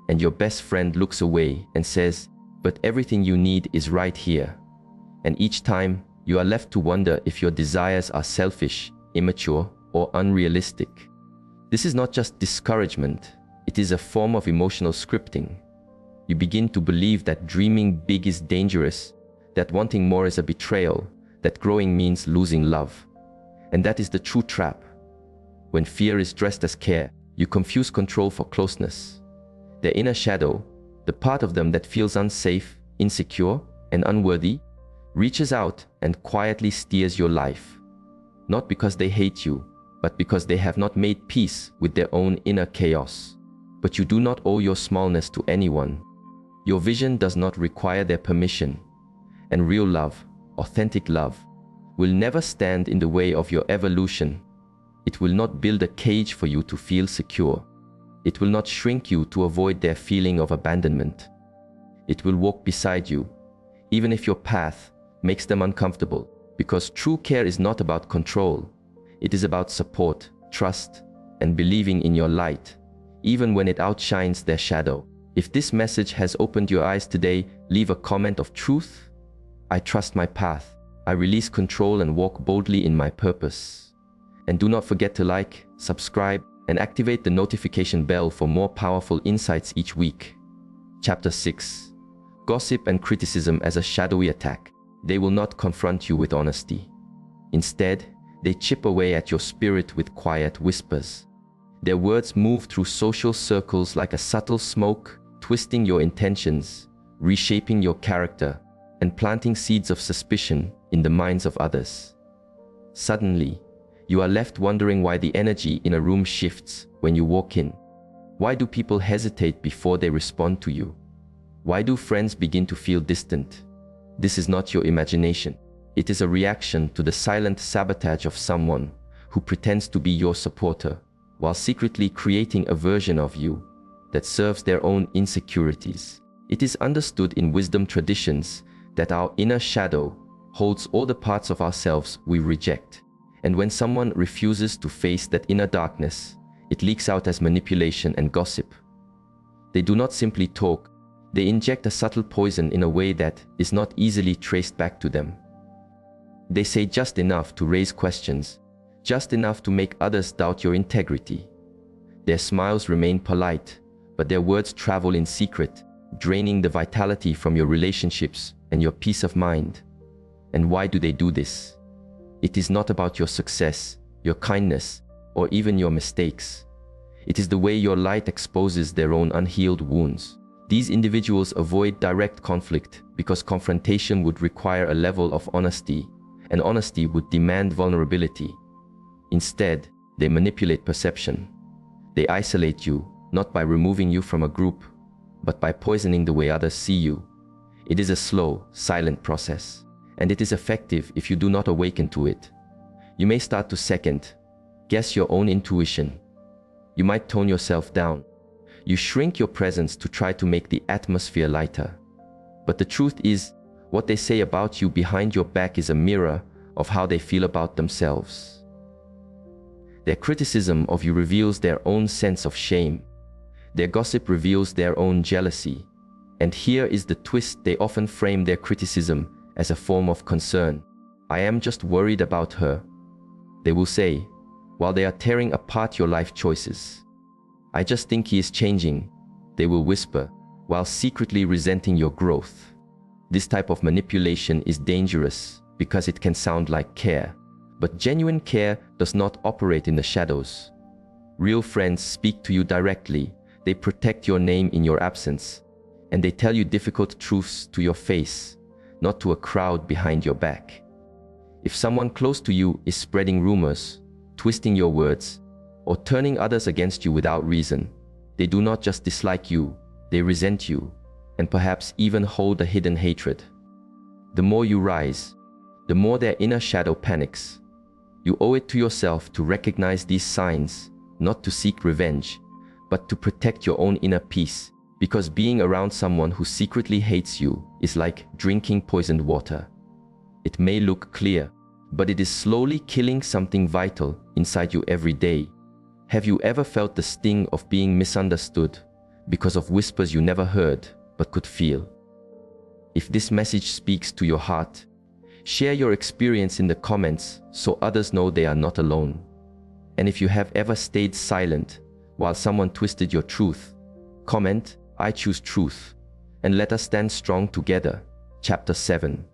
and your best friend looks away and says, but everything you need is right here. And each time, you are left to wonder if your desires are selfish, immature, or unrealistic. This is not just discouragement, it is a form of emotional scripting. You begin to believe that dreaming big is dangerous, that wanting more is a betrayal, that growing means losing love. And that is the true trap. When fear is dressed as care, you confuse control for closeness. Their inner shadow, the part of them that feels unsafe, insecure, and unworthy, reaches out and quietly steers your life. Not because they hate you, but because they have not made peace with their own inner chaos. But you do not owe your smallness to anyone. Your vision does not require their permission. And real love, authentic love, will never stand in the way of your evolution. It will not build a cage for you to feel secure. It will not shrink you to avoid their feeling of abandonment. It will walk beside you, even if your path makes them uncomfortable, because true care is not about control. It is about support, trust, and believing in your light, even when it outshines their shadow. If this message has opened your eyes today, leave a comment of truth. I trust my path. I release control and walk boldly in my purpose. And do not forget to like, subscribe, and activate the notification bell for more powerful insights each week. Chapter 6. Gossip and criticism as a shadowy attack. They will not confront you with honesty. Instead, they chip away at your spirit with quiet whispers. Their words move through social circles like a subtle smoke, twisting your intentions, reshaping your character, and planting seeds of suspicion in the minds of others. Suddenly, you are left wondering why the energy in a room shifts when you walk in. Why do people hesitate before they respond to you? Why do friends begin to feel distant? This is not your imagination. It is a reaction to the silent sabotage of someone who pretends to be your supporter, while secretly creating a version of you that serves their own insecurities. It is understood in wisdom traditions that our inner shadow holds all the parts of ourselves we reject. And when someone refuses to face that inner darkness, it leaks out as manipulation and gossip. They do not simply talk, They inject a subtle poison in a way that is not easily traced back to them. They say just enough to raise questions, just enough to make others doubt your integrity. Their smiles remain polite, but their words travel in secret, draining the vitality from your relationships and your peace of mind. And why do they do this? It is not about your success, your kindness, or even your mistakes. It is the way your light exposes their own unhealed wounds. These individuals avoid direct conflict because confrontation would require a level of honesty, and honesty would demand vulnerability. Instead, they manipulate perception. They isolate you, not by removing you from a group, but by poisoning the way others see you. It is a slow, silent process, and it is effective if you do not awaken to it. You may start to second-guess your own intuition. You might tone yourself down. You shrink your presence to try to make the atmosphere lighter. But the truth is, what they say about you behind your back is a mirror of how they feel about themselves. Their criticism of you reveals their own sense of shame. Their gossip reveals their own jealousy. And here is the twist: they often frame their criticism as a form of concern. I am just worried about her, they will say, while they are tearing apart your life choices. I just think he is changing, they will whisper, while secretly resenting your growth. This type of manipulation is dangerous because it can sound like care, but genuine care does not operate in the shadows. Real friends speak to you directly, they protect your name in your absence, and they tell you difficult truths to your face, not to a crowd behind your back. If someone close to you is spreading rumors, twisting your words, or turning others against you without reason, they do not just dislike you, they resent you, and perhaps even hold a hidden hatred. The more you rise, the more their inner shadow panics. You owe it to yourself to recognize these signs, not to seek revenge, but to protect your own inner peace, because being around someone who secretly hates you is like drinking poisoned water. It may look clear, but it is slowly killing something vital inside you every day. Have you ever felt the sting of being misunderstood because of whispers you never heard but could feel? If this message speaks to your heart, share your experience in the comments so others know they are not alone. And if you have ever stayed silent while someone twisted your truth, comment, I choose truth, and let us stand strong together. Chapter 7.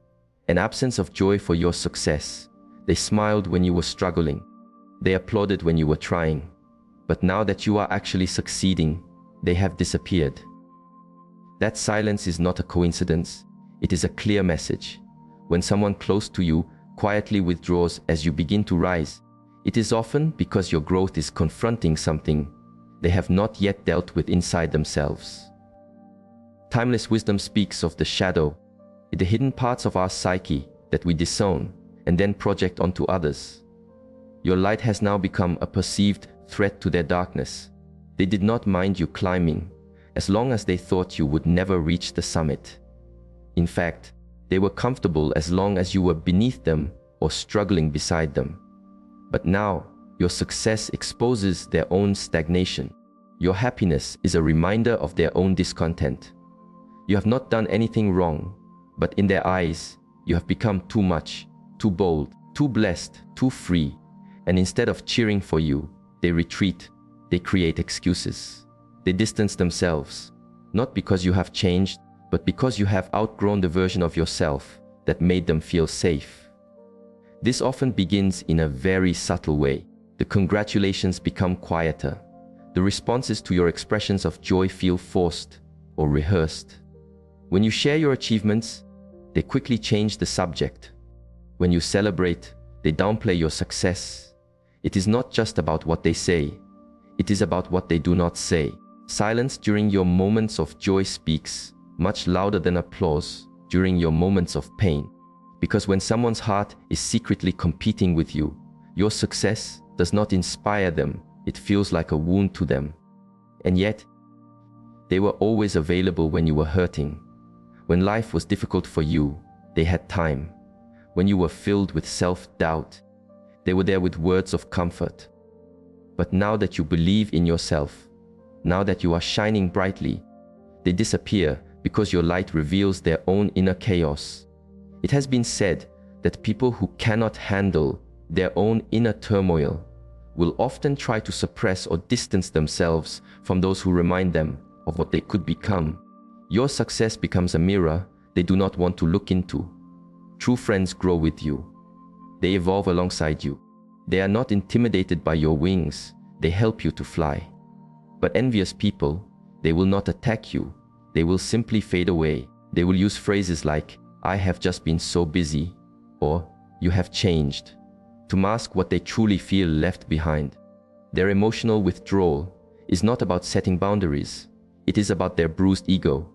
An absence of joy for your success. They smiled when you were struggling. They applauded when you were trying. But now that you are actually succeeding, they have disappeared. That silence is not a coincidence. It is a clear message. When someone close to you quietly withdraws as you begin to rise, it is often because your growth is confronting something they have not yet dealt with inside themselves. Timeless wisdom speaks of the shadow, the hidden parts of our psyche that we disown and then project onto others. Your light has now become a perceived threat to their darkness. They did not mind you climbing, as long as they thought you would never reach the summit. In fact, they were comfortable as long as you were beneath them or struggling beside them. But now, your success exposes their own stagnation. Your happiness is a reminder of their own discontent. You have not done anything wrong, but in their eyes, you have become too much, too bold, too blessed, too free. And instead of cheering for you, they retreat, they create excuses. They distance themselves, not because you have changed, but because you have outgrown the version of yourself that made them feel safe. This often begins in a very subtle way. The congratulations become quieter. The responses to your expressions of joy feel forced or rehearsed. When you share your achievements, they quickly change the subject. When you celebrate, they downplay your success. It is not just about what they say. It is about what they do not say. Silence during your moments of joy speaks much louder than applause during your moments of pain. Because when someone's heart is secretly competing with you, your success does not inspire them. It feels like a wound to them. And yet, they were always available when you were hurting. When life was difficult for you, they had time. When you were filled with self-doubt, they were there with words of comfort. But now that you believe in yourself, now that you are shining brightly, they disappear because your light reveals their own inner chaos. It has been said that people who cannot handle their own inner turmoil will often try to suppress or distance themselves from those who remind them of what they could become. Your success becomes a mirror they do not want to look into. True friends grow with you. They evolve alongside you. They are not intimidated by your wings. They help you to fly. But envious people, they will not attack you. They will simply fade away. They will use phrases like, "I have just been so busy," or "You have changed," to mask what they truly feel left behind. Their emotional withdrawal is not about setting boundaries. It is about their bruised ego.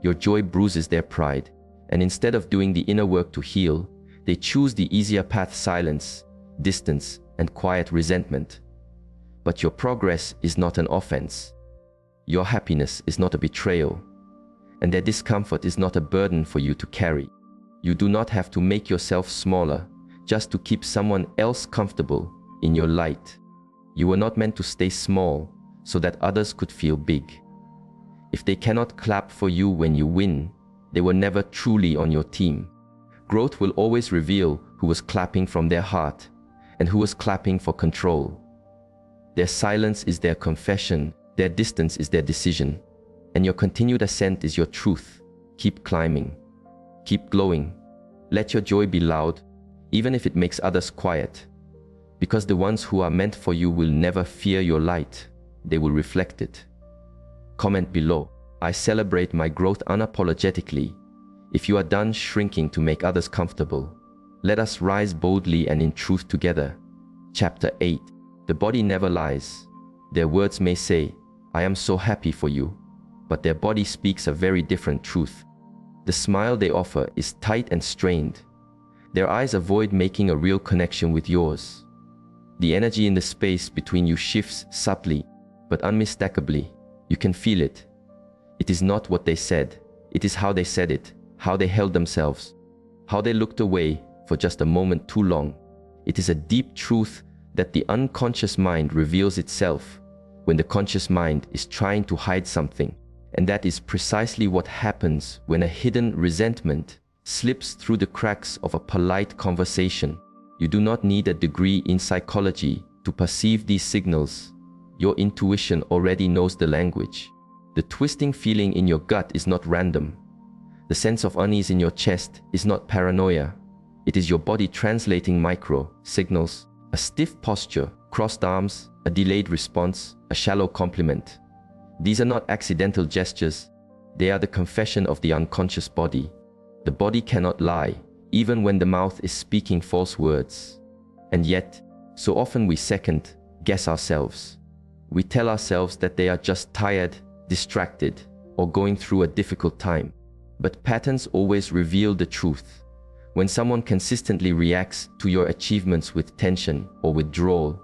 Your joy bruises their pride, and instead of doing the inner work to heal, they choose the easier path: silence, distance, and quiet resentment. But your progress is not an offense. Your happiness is not a betrayal, and their discomfort is not a burden for you to carry. You do not have to make yourself smaller just to keep someone else comfortable in your light. You were not meant to stay small so that others could feel big. If they cannot clap for you when you win, they were never truly on your team. Growth will always reveal who was clapping from their heart and who was clapping for control. Their silence is their confession, their distance is their decision, and your continued ascent is your truth. Keep climbing. Keep glowing. Let your joy be loud, even if it makes others quiet, because the ones who are meant for you will never fear your light. They will reflect it. Comment below, "I celebrate my growth unapologetically," if you are done shrinking to make others comfortable. Let us rise boldly and in truth together. Chapter 8. The body never lies. Their words may say, "I am so happy for you," but their body speaks a very different truth. The smile they offer is tight and strained. Their eyes avoid making a real connection with yours. The energy in the space between you shifts subtly, but unmistakably. You can feel it. It is not what they said. It is how they said it, how they held themselves, how they looked away for just a moment too long. It is a deep truth that the unconscious mind reveals itself when the conscious mind is trying to hide something. And that is precisely what happens when a hidden resentment slips through the cracks of a polite conversation. You do not need a degree in psychology to perceive these signals. Your intuition already knows the language. The twisting feeling in your gut is not random. The sense of unease in your chest is not paranoia. It is your body translating micro signals: a stiff posture, crossed arms, a delayed response, a shallow compliment. These are not accidental gestures. They are the confession of the unconscious body. The body cannot lie, even when the mouth is speaking false words. And yet, so often we second guess ourselves. We tell ourselves that they are just tired, distracted, or going through a difficult time. But patterns always reveal the truth. When someone consistently reacts to your achievements with tension or withdrawal,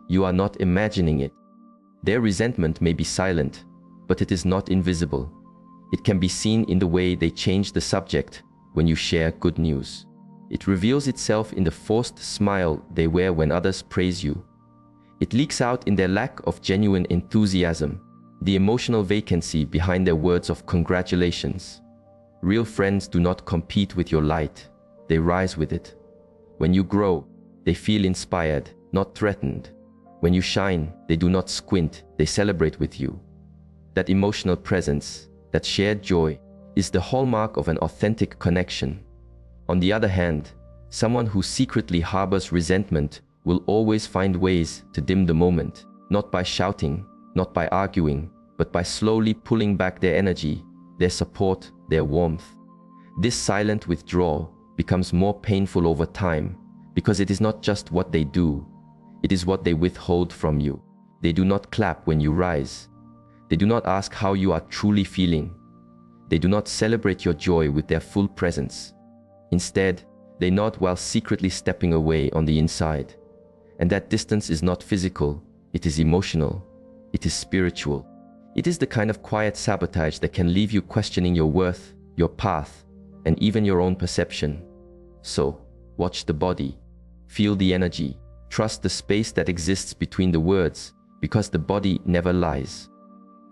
you are not imagining it. Their resentment may be silent, but it is not invisible. It can be seen in the way they change the subject when you share good news. It reveals itself in the forced smile they wear when others praise you. It leaks out in their lack of genuine enthusiasm, the emotional vacancy behind their words of congratulations. Real friends do not compete with your light, they rise with it. When you grow, they feel inspired, not threatened. When you shine, they do not squint, they celebrate with you. That emotional presence, that shared joy, is the hallmark of an authentic connection. On the other hand, someone who secretly harbors resentment will always find ways to dim the moment, not by shouting, not by arguing, but by slowly pulling back their energy, their support, their warmth. This silent withdrawal becomes more painful over time because it is not just what they do, it is what they withhold from you. They do not clap when you rise. They do not ask how you are truly feeling. They do not celebrate your joy with their full presence. Instead, they nod while secretly stepping away on the inside. And that distance is not physical, it is emotional, it is spiritual. It is the kind of quiet sabotage that can leave you questioning your worth, your path, and even your own perception. So, watch the body, feel the energy, trust the space that exists between the words, because the body never lies.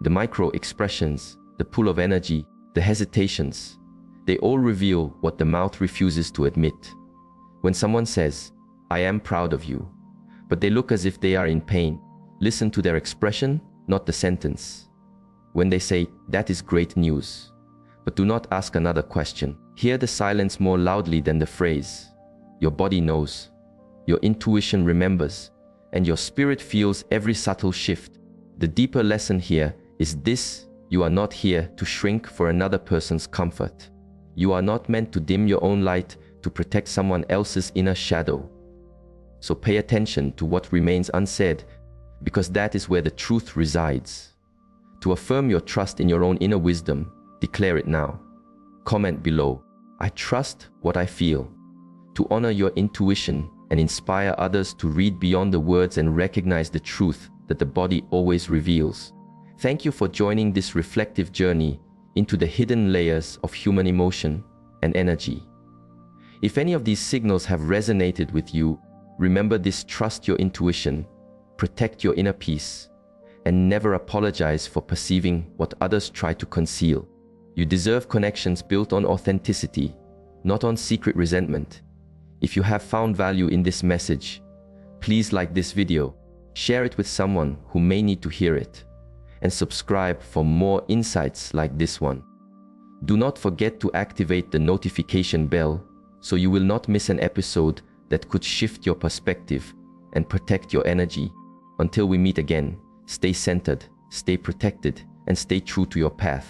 The micro expressions, the pull of energy, the hesitations, they all reveal what the mouth refuses to admit. When someone says, "I am proud of you," but they look as if they are in pain, listen to their expression, not the sentence. When they say, "That is great news," but do not ask another question, hear the silence more loudly than the phrase. Your body knows, your intuition remembers, and your spirit feels every subtle shift. The deeper lesson here is this: you are not here to shrink for another person's comfort. You are not meant to dim your own light to protect someone else's inner shadow. So pay attention to what remains unsaid, because that is where the truth resides. To affirm your trust in your own inner wisdom, declare it now. Comment below, "I trust what I feel." To honor your intuition and inspire others to read beyond the words and recognize the truth that the body always reveals. Thank you for joining this reflective journey into the hidden layers of human emotion and energy. If any of these signals have resonated with you, remember this: trust your intuition, protect your inner peace, and never apologize for perceiving what others try to conceal. You deserve connections built on authenticity, not on secret resentment. If you have found value in this message, please like this video, share it with someone who may need to hear it, and subscribe for more insights like this one. Do not forget to activate the notification bell so you will not miss an episode that could shift your perspective and protect your energy. Until we meet again, stay centered, stay protected, and stay true to your path.